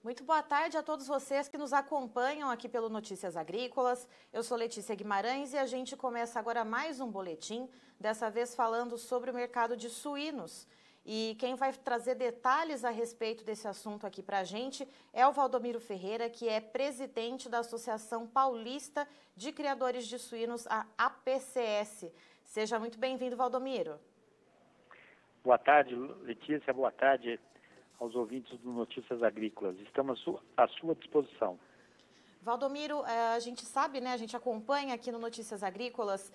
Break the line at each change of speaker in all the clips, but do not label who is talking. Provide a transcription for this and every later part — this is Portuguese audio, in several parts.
Muito boa tarde a todos vocês que nos acompanham aqui pelo Notícias Agrícolas. Eu sou Letícia Guimarães e a gente começa agora mais um boletim, dessa vez falando sobre o mercado de suínos. E quem vai trazer detalhes a respeito desse assunto aqui para a gente é o Valdomiro Ferreira, que é presidente da Associação Paulista de Criadores de Suínos, a APCS. Seja muito bem-vindo, Valdomiro.
Boa tarde, Letícia. Boa tarde aos ouvintes do Notícias Agrícolas. Estamos à sua disposição.
Valdomiro, a gente sabe, né, a gente acompanha aqui no Notícias Agrícolas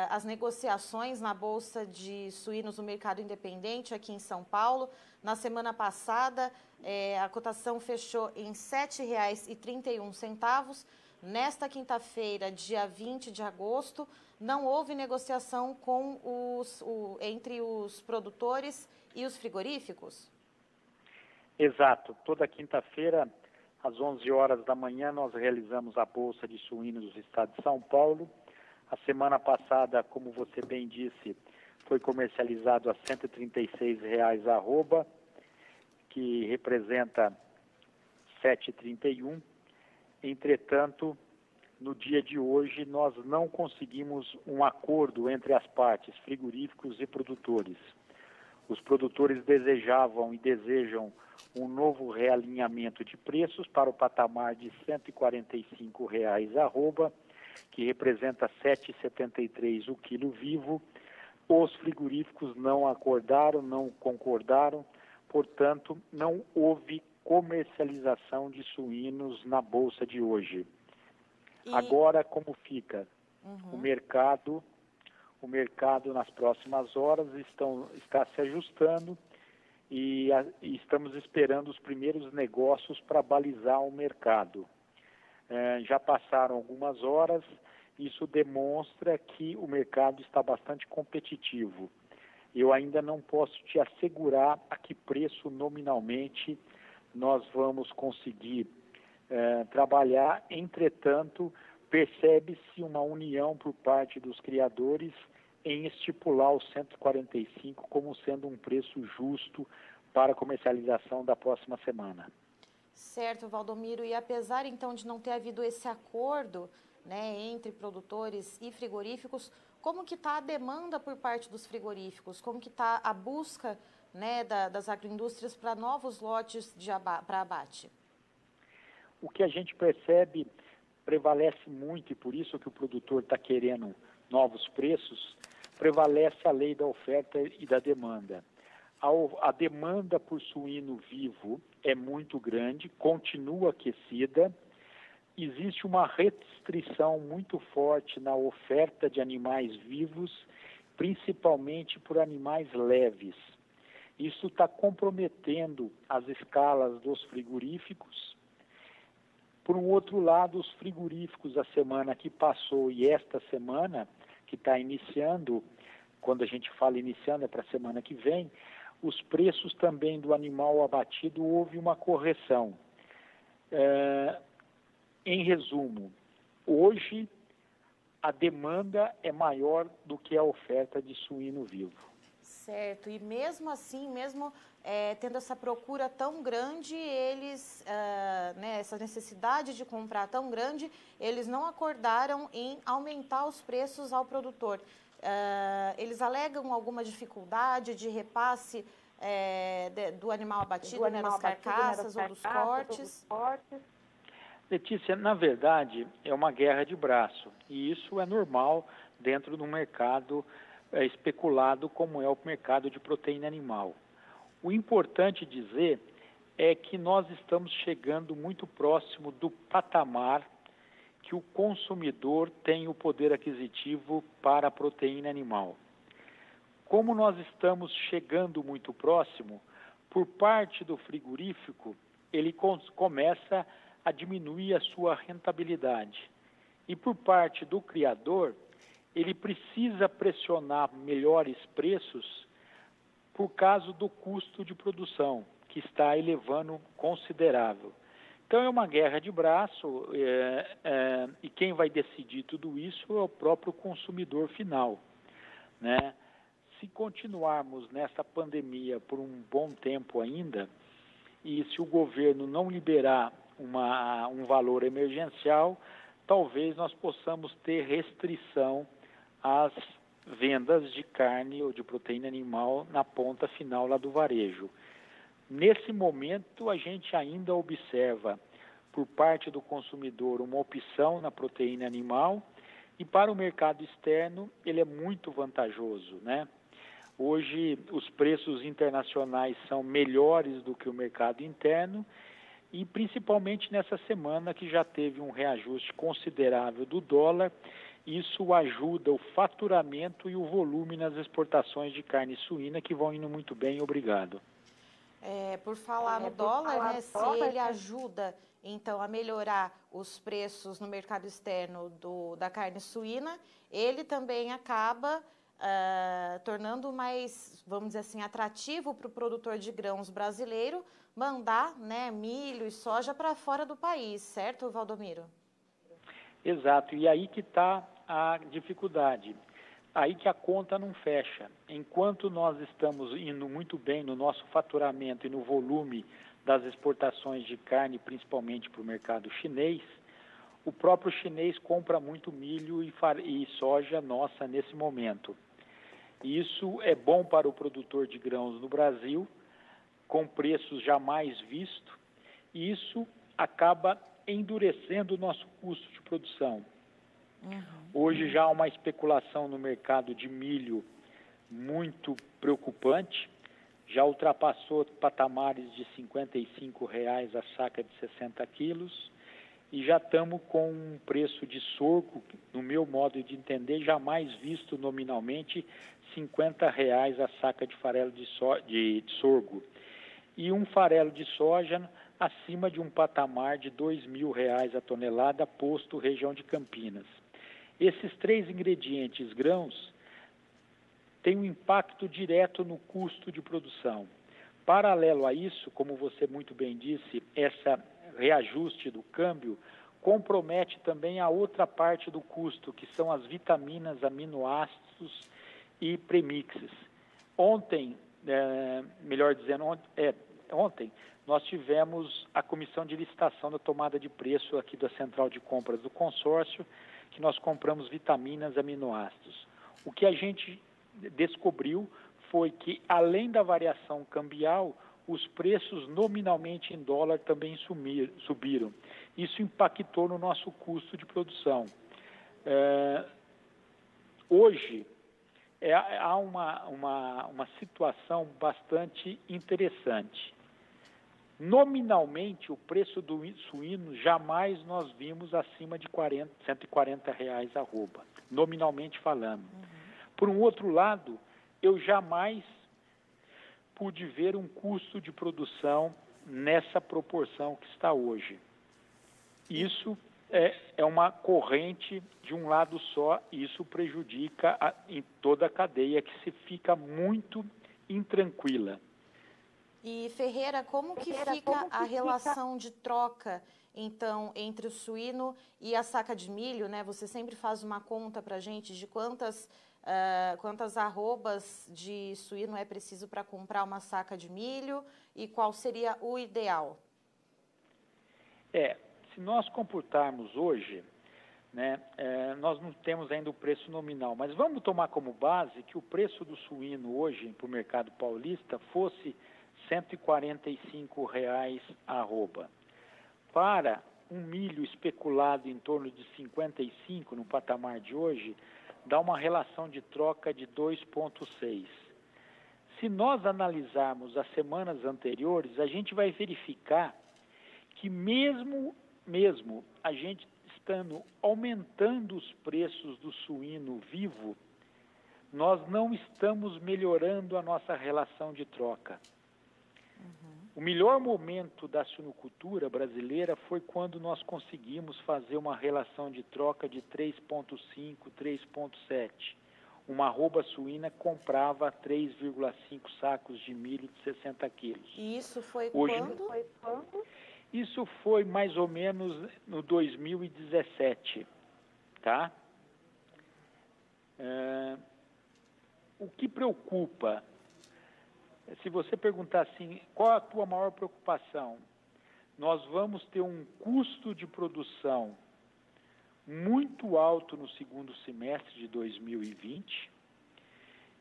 as negociações na Bolsa de Suínos no mercado independente aqui em São Paulo. Na semana passada, a cotação fechou em R$ 7,31. Nesta quinta-feira, dia 20 de agosto, não houve negociação entre os produtores e os frigoríficos?
Exato. Toda quinta-feira, às 11 horas da manhã, nós realizamos a Bolsa de Suínos do Estado de São Paulo. A semana passada, como você bem disse, foi comercializado a R$ 136 arroba, que representa 7,31. Entretanto, no dia de hoje, nós não conseguimos um acordo entre as partes, frigoríficos e produtores. Os produtores desejavam e desejam um novo realinhamento de preços para o patamar de R$ 145 arroba, que representa 7,73 o quilo vivo. Os frigoríficos não acordaram, não concordaram, portanto, não houve comercialização de suínos na Bolsa de hoje. Agora, como fica? O mercado nas próximas horas está se ajustando e estamos esperando os primeiros negócios para balizar o mercado. Já passaram algumas horas, isso demonstra que o mercado está bastante competitivo. Eu ainda não posso te assegurar a que preço nominalmente nós vamos conseguir trabalhar. Entretanto, percebe-se uma união por parte dos criadores em estipular o 145 como sendo um preço justo para a comercialização da próxima semana.
Certo, Valdomiro. E apesar, então, de não ter havido esse acordo, né, entre produtores e frigoríficos, como que está a demanda por parte dos frigoríficos? Como que está a busca, né, das agroindústrias para novos lotes para abate?
O que a gente percebe prevalece muito, e por isso que o produtor está querendo novos preços, prevalece a lei da oferta e da demanda. A demanda por suíno vivo é muito grande, continua aquecida, existe uma restrição muito forte na oferta de animais vivos, principalmente por animais leves. Isso está comprometendo as escalas dos frigoríficos. Por um outro lado, os frigoríficos, a semana que passou e esta semana, que está iniciando, quando a gente fala iniciando é para a semana que vem, os preços também do animal abatido houve uma correção. Em resumo, hoje a demanda é maior do que a oferta de suíno vivo.
Certo, e mesmo assim, mesmo tendo essa procura tão grande, eles, né, essa necessidade de comprar tão grande, eles não acordaram em aumentar os preços ao produtor. Eles alegam alguma dificuldade de repasse do animal abatido, né, das carcaças ou dos cortes?
Letícia, na verdade, é uma guerra de braço, e isso é normal dentro do mercado especulado como é o mercado de proteína animal. O importante dizer é que nós estamos chegando muito próximo do patamar que o consumidor tem o poder aquisitivo para a proteína animal. Como nós estamos chegando muito próximo, por parte do frigorífico, ele começa a diminuir a sua rentabilidade. E por parte do criador, ele precisa pressionar melhores preços por causa do custo de produção, que está elevando considerável. Então é uma guerra de braço e quem vai decidir tudo isso é o próprio consumidor final, né? Se continuarmos nessa pandemia por um bom tempo ainda, e se o governo não liberar um valor emergencial, talvez nós possamos ter restrição às vendas de carne ou de proteína animal na ponta final lá do varejo. Nesse momento, a gente ainda observa, por parte do consumidor, uma opção na proteína animal, e para o mercado externo ele é muito vantajoso, né? Hoje os preços internacionais são melhores do que o mercado interno, e principalmente nessa semana que já teve um reajuste considerável do dólar, isso ajuda o faturamento e o volume nas exportações de carne suína, que vão indo muito bem, obrigado.
Por falar no dólar, né, se ele ajuda então a melhorar os preços no mercado externo da carne suína, ele também acaba tornando mais, vamos dizer assim, atrativo para o produtor de grãos brasileiro mandar, né, milho e soja para fora do país, certo, Valdomiro?
Exato, e aí que está a dificuldade, aí que a conta não fecha. Enquanto nós estamos indo muito bem no nosso faturamento e no volume das exportações de carne, principalmente para o mercado chinês, o próprio chinês compra muito milho e soja nossa nesse momento. Isso é bom para o produtor de grãos no Brasil, com preços jamais vistos, e isso acaba endurecendo o nosso custo de produção. Hoje já há uma especulação no mercado de milho muito preocupante, já ultrapassou patamares de R$ 55,00 a saca de 60 quilos, e já estamos com um preço de sorgo, no meu modo de entender, jamais visto nominalmente, R$ 50,00 a saca de farelo de sorgo. E um farelo de soja acima de um patamar de R$ 2.000 a tonelada, posto região de Campinas. Esses três ingredientes grãos têm um impacto direto no custo de produção. Paralelo a isso, como você muito bem disse, esse reajuste do câmbio compromete também a outra parte do custo, que são as vitaminas, aminoácidos e premixes. Ontem, ontem nós tivemos a comissão de licitação da tomada de preço aqui da Central de Compras do consórcio, que nós compramos vitaminas e aminoácidos. O que a gente descobriu foi que, além da variação cambial, os preços nominalmente em dólar também subiram. Isso impactou no nosso custo de produção. Hoje, há uma situação bastante interessante. Nominalmente, o preço do suíno jamais nós vimos acima de R$ 140,00 arroba, nominalmente falando. Por um outro lado, eu jamais pude ver um custo de produção nessa proporção que está hoje. Isso é uma corrente de um lado só, e isso prejudica em toda a cadeia, que se fica muito intranquila.
E, Ferreira, como que fica a relação de troca, então, entre o suíno e a saca de milho, né? Você sempre faz uma conta para a gente de quantas arrobas de suíno é preciso para comprar uma saca de milho e qual seria o ideal?
Se nós computarmos hoje, né, nós não temos ainda o preço nominal, mas vamos tomar como base que o preço do suíno hoje para o mercado paulista fosse R$ 145,00 a arroba. Para um milho especulado em torno de 55 no patamar de hoje, dá uma relação de troca de 2,6. Se nós analisarmos as semanas anteriores, a gente vai verificar que mesmo a gente estando aumentando os preços do suíno vivo, nós não estamos melhorando a nossa relação de troca. O melhor momento da suinocultura brasileira foi quando nós conseguimos fazer uma relação de troca de 3,5, 3,7. Uma arroba suína comprava 3,5 sacos de milho de 60 quilos.
E isso foi quando?
Isso foi mais ou menos no 2017, tá? O que preocupa Se você perguntar assim, qual a tua maior preocupação? Nós vamos ter um custo de produção muito alto no segundo semestre de 2020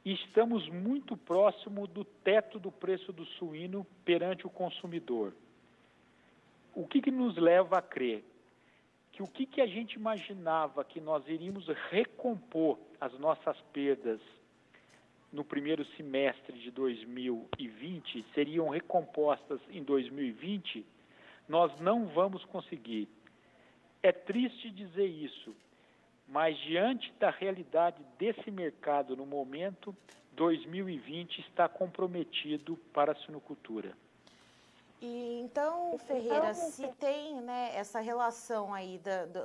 e estamos muito próximo do teto do preço do suíno perante o consumidor. O que nos leva a crer? Que o que a gente imaginava que nós iríamos recompor as nossas perdas no primeiro semestre de 2020, seriam recompostas em 2020, nós não vamos conseguir. É triste dizer isso, mas diante da realidade desse mercado no momento, 2020 está comprometido para a suinocultura.
E então, Ferreira, se tem, né, essa relação aí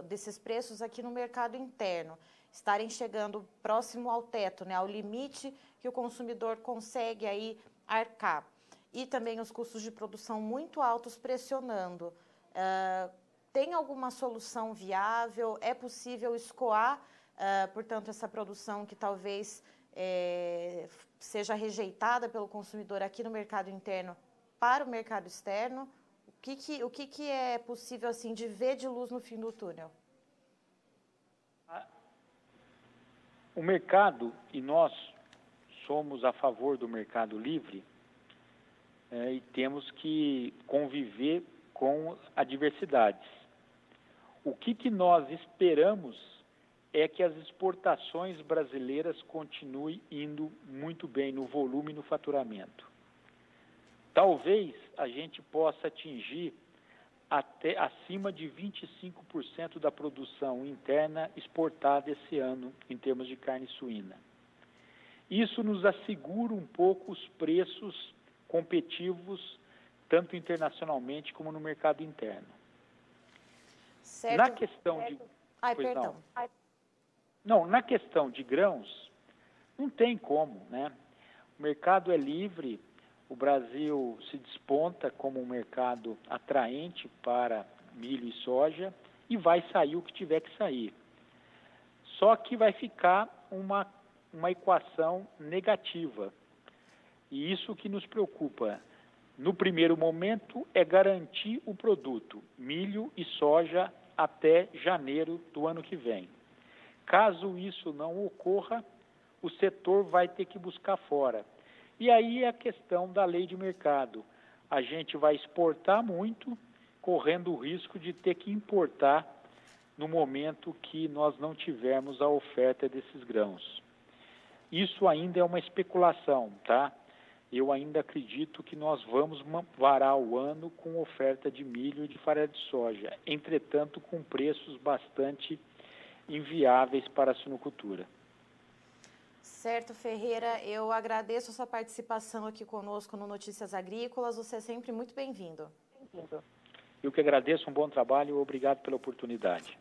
desses preços aqui no mercado interno, estarem chegando próximo ao teto, né, ao limite que o consumidor consegue aí arcar, e também os custos de produção muito altos pressionando, tem alguma solução viável? É possível escoar, portanto, essa produção que talvez seja rejeitada pelo consumidor aqui no mercado interno para o mercado externo? O que é possível assim de ver de luz no fim do túnel?
O mercado, e nós somos a favor do mercado livre, e temos que conviver com adversidades. O que nós esperamos é que as exportações brasileiras continuem indo muito bem no volume e no faturamento. Talvez a gente possa atingir até acima de 25% da produção interna exportada esse ano em termos de carne suína. Isso nos assegura um pouco os preços competitivos, tanto internacionalmente como no mercado interno.
Certo.
Na questão de...
perdão.
Não, na questão de grãos, não tem como, né? O mercado é livre, o Brasil se desponta como um mercado atraente para milho e soja e vai sair o que tiver que sair. Só que vai ficar uma equação negativa. E isso que nos preocupa. No primeiro momento é garantir o produto, milho e soja, até janeiro do ano que vem. Caso isso não ocorra, o setor vai ter que buscar fora. E aí é a questão da lei de mercado. A gente vai exportar muito, correndo o risco de ter que importar no momento que nós não tivermos a oferta desses grãos. Isso ainda é uma especulação, tá? Eu ainda acredito que nós vamos varar o ano com oferta de milho e de farelo de soja, entretanto com preços bastante inviáveis para a suinocultura.
Certo, Ferreira, eu agradeço a sua participação aqui conosco no Notícias Agrícolas, você é sempre muito bem-vindo.
Eu que agradeço, um bom trabalho e obrigado pela oportunidade.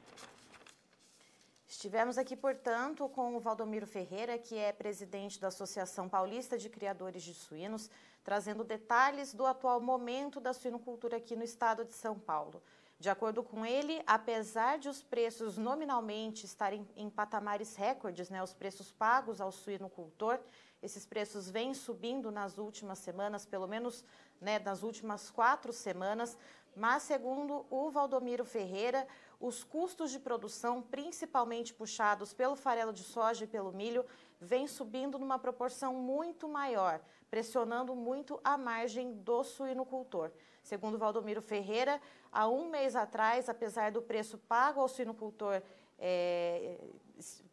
Estivemos aqui, portanto, com o Valdomiro Ferreira, que é presidente da Associação Paulista de Criadores de Suínos, trazendo detalhes do atual momento da suinocultura aqui no estado de São Paulo. De acordo com ele, apesar de os preços nominalmente estarem em patamares recordes, né, os preços pagos ao suinocultor, esses preços vêm subindo nas últimas semanas, pelo menos, né, nas últimas 4 semanas, mas segundo o Valdomiro Ferreira, os custos de produção, principalmente puxados pelo farelo de soja e pelo milho, vêm subindo numa proporção muito maior, pressionando muito a margem do suinocultor. Segundo Valdomiro Ferreira, há um mês atrás, apesar do preço pago ao suinocultor,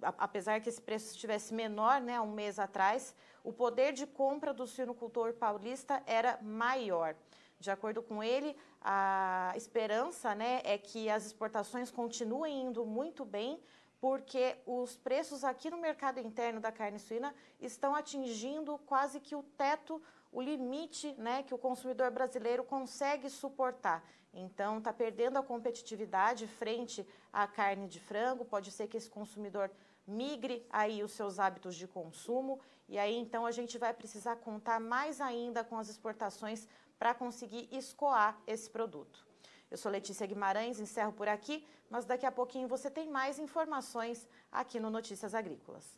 apesar que esse preço estivesse menor, né, há um mês atrás, o poder de compra do suinocultor paulista era maior. De acordo com ele, a esperança, né, é que as exportações continuem indo muito bem, porque os preços aqui no mercado interno da carne suína estão atingindo quase que o teto, o limite, né, que o consumidor brasileiro consegue suportar. Então, está perdendo a competitividade frente à carne de frango, pode ser que esse consumidor migre aí os seus hábitos de consumo, e aí então a gente vai precisar contar mais ainda com as exportações para conseguir escoar esse produto. Eu sou Letícia Guimarães, encerro por aqui, mas daqui a pouquinho você tem mais informações aqui no Notícias Agrícolas.